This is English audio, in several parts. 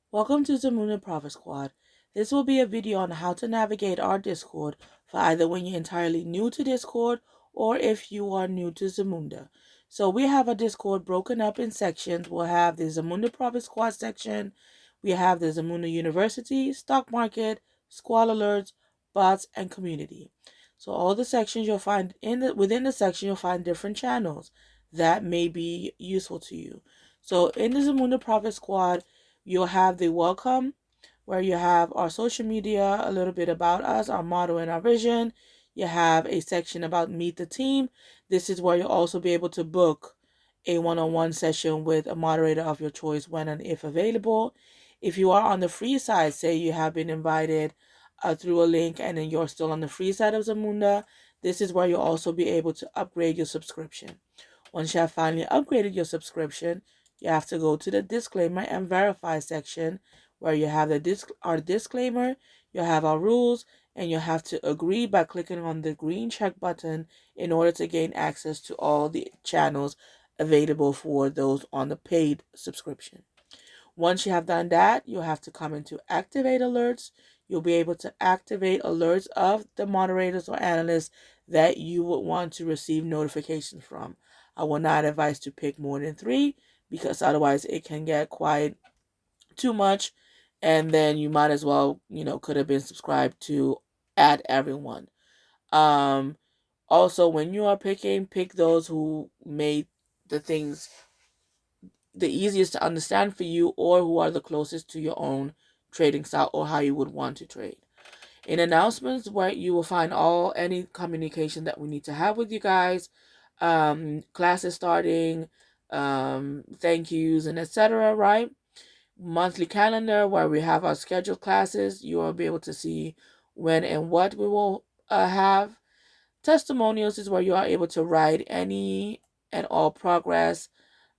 Welcome to Zamunda Profit Squad. This will be a video on how to navigate our Discord for either when you're entirely new to Discord or if you are new to Zamunda. So we have a Discord broken up in sections. We'll have the Zamunda Profit Squad section. We have the Zamunda University, Stock Market, Squad Alerts, Bots, and Community. So all the sections you'll find within the section you'll find different channels that may be useful to you. So in the Zamunda Profit Squad, you'll have the welcome, where you have our social media, a little bit about us, our motto and our vision. You have a section about meet the team. This is where you'll also be able to book a one-on-one session with a moderator of your choice when and if available. If you are on the free side, say you have been invited through a link and then you're still on the free side of Zamunda, this is where you'll also be able to upgrade your subscription. Once you have finally upgraded your subscription, you have to go to the disclaimer and verify section where you have our disclaimer, you have our rules, and you have to agree by clicking on the green check button in order to gain access to all the channels available for those on the paid subscription. Once you have done that, you'll have to come into activate alerts. You'll be able to activate alerts of the moderators or analysts that you would want to receive notifications from. I will not advise to pick more than 3 because otherwise it can get quite too much, and then you might as well, could have been subscribed to add everyone. Also, when you are pick those who made the things the easiest to understand for you or who are the closest to your own trading style or how you would want to trade. In announcements, where you will find any communication that we need to have with you guys, classes starting, thank yous, and etc. Right? Monthly calendar where we have our scheduled classes. You will be able to see when and what we will have. Testimonials is where you are able to write any and all progress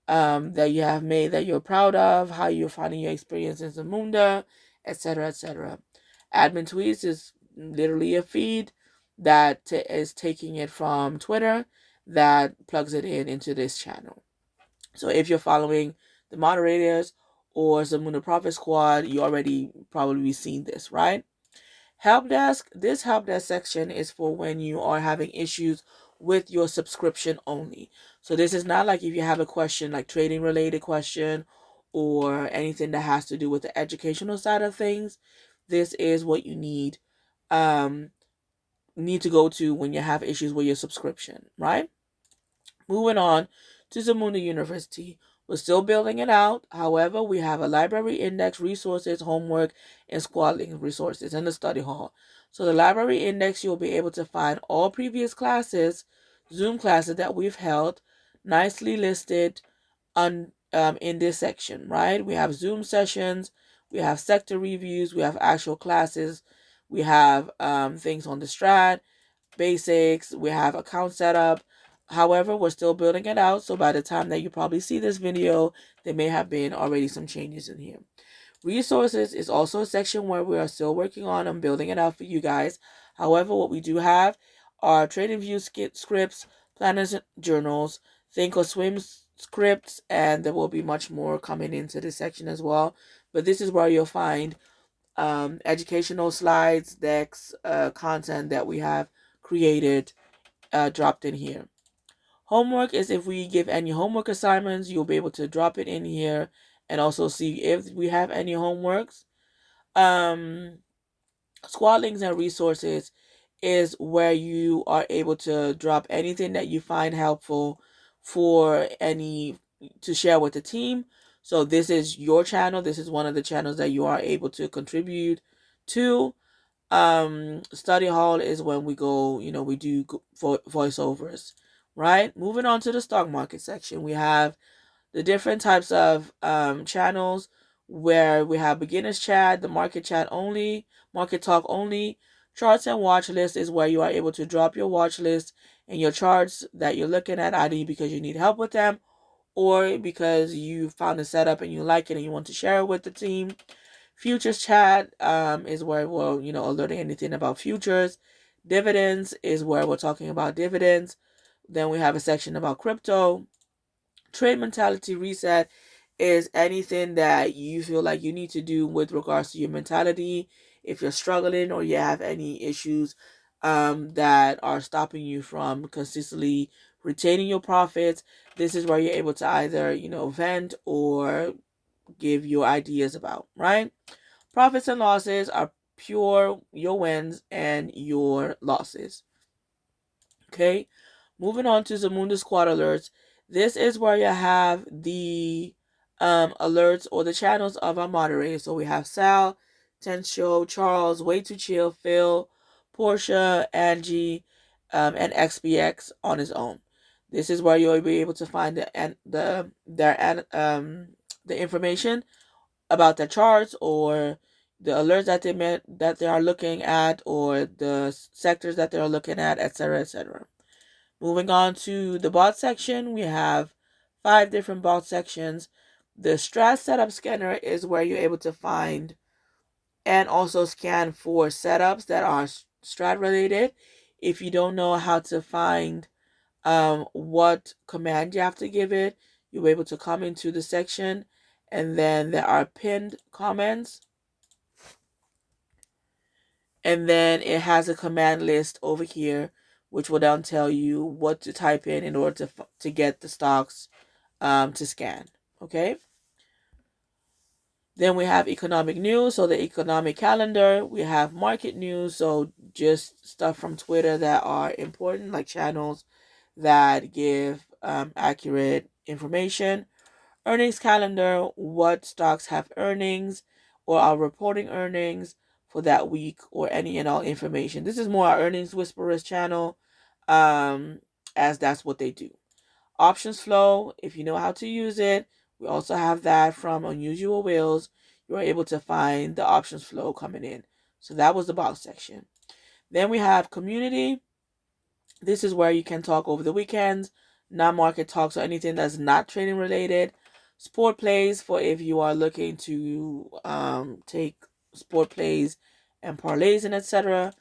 that you have made that you're proud of, how you're finding your experience in Zamunda, etc., etc. Admin tweets is literally a feed that is taking it from Twitter that plugs it into this channel. So if you're following the moderators or Zamunda Profit Squad, you already probably seen this, right? Help desk. This help desk section is for when you are having issues with your subscription only. So this is not like if you have a question like trading related question or anything that has to do with the educational side of things. This is what you need to go to when you have issues with your subscription, right? Moving on to Zamunda University. We're still building it out. However, we have a library index, resources, homework, and squad link resources in the study hall. So the library index, you'll be able to find all previous classes, Zoom classes that we've held, nicely listed in this section, right? We have Zoom sessions, we have sector reviews, we have actual classes, we have things on the strat, basics, we have account setup. However, we're still building it out, so by the time that you probably see this video, there may have been already some changes in here. Resources is also a section where we are still working on and building it out for you guys. However, what we do have are trading view scripts, planners, journals, think or swim scripts, and there will be much more coming into this section as well. But this is where you'll find educational slides, decks, content that we have created dropped in here. Homework is if we give any homework assignments, you'll be able to drop it in here and also see if we have any homeworks. Squad links and resources is where you are able to drop anything that you find helpful to share with the team. So this is your channel. This is one of the channels that you are able to contribute to. Study hall is when we go, we do voiceovers, right? Moving on to the stock market section, we have the different types of channels where we have beginners chat, the market chat only, market talk only. Charts and watch list is where you are able to drop your watch list and your charts that you're looking at, either because you need help with them or because you found a setup and you like it and you want to share it with the team. Futures chat is where we're, alerting anything about futures. Dividends is where we're talking about dividends. Then we have a section about crypto. Trade mentality reset is anything that you feel like you need to do with regards to your mentality. If you're struggling or you have any issues that are stopping you from consistently retaining your profits, this is where you're able to either, vent or give your ideas about, right? Profits and losses are pure your wins and your losses. Okay, moving on to Zamunda Squad alerts. This is where you have the alerts or the channels of our moderators. So we have Sal, Tensho, Charles, Way Too Chill, Phil, Portia, Angie, and XBX on his own. This is where you'll be able to find the information about the charts or the alerts that they are looking at, or the sectors that they're looking at, etc., etc. Moving on to the bot section, we have 5 different bot sections. The Strat Setup Scanner is where you're able to find and also scan for setups that are Strat related. If you don't know how to find what command you have to give it, you'll be able to come into the section, and then there are pinned comments, and then it has a command list over here, which will then tell you what to type in order to get the stocks to scan. Okay. Then we have economic news, so the economic calendar. We have market news, so just stuff from Twitter that are important, like channels that give accurate information. Earnings calendar, what stocks have earnings or are reporting earnings for that week, or any and all information. This is more our earnings whisperers channel, as that's what they do. Options flow, if you know how to use it. We also have that from Unusual Wheels. You're able to find the options flow coming in. So that was the box section. Then we have community. This is where you can talk over the weekends, non-market talks, or anything that's not trading related. Sport plays, for if you are looking to take sport plays and parlays and etc.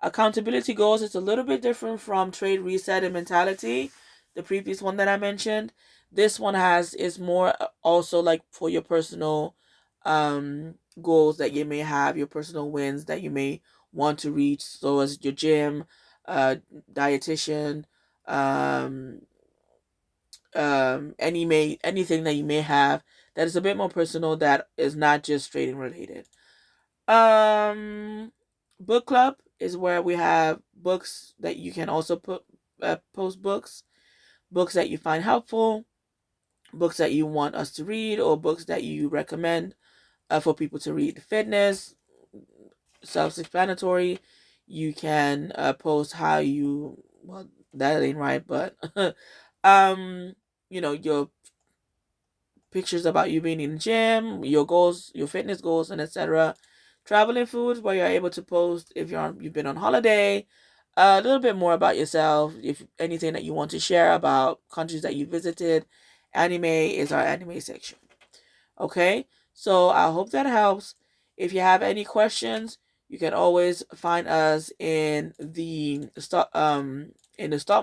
Accountability goals, it's a little bit different from trade reset and mentality, the previous one that I mentioned. This one is more also like for your personal goals that you may have, your personal wins that you may want to reach. So as your gym, dietitian, um, anything that you may have that is a bit more personal, that is not just trading related. Book club is where we have books that you can also post books that you find helpful, books that you want us to read, or books that you recommend for people to read. Fitness, self-explanatory. You can post how you, well, that ain't right, but um your pictures about you being in the gym, your goals, your fitness goals, and etc. Traveling foods, where you're able to post if you've been on holiday, a little bit more about yourself, if anything that you want to share about countries that you visited. Anime is our anime section. Okay, so I hope that helps. If you have any questions, you can always find us in the stock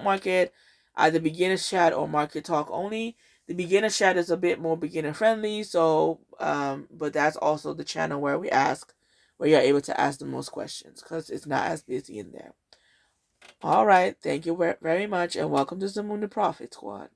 market, either beginner's chat or market talk only. The beginner chat is a bit more beginner friendly, so but that's also the channel where you're able to ask the most questions, because it's not as busy in there. All right, thank you very much, and welcome to Zamunda Profit Squad.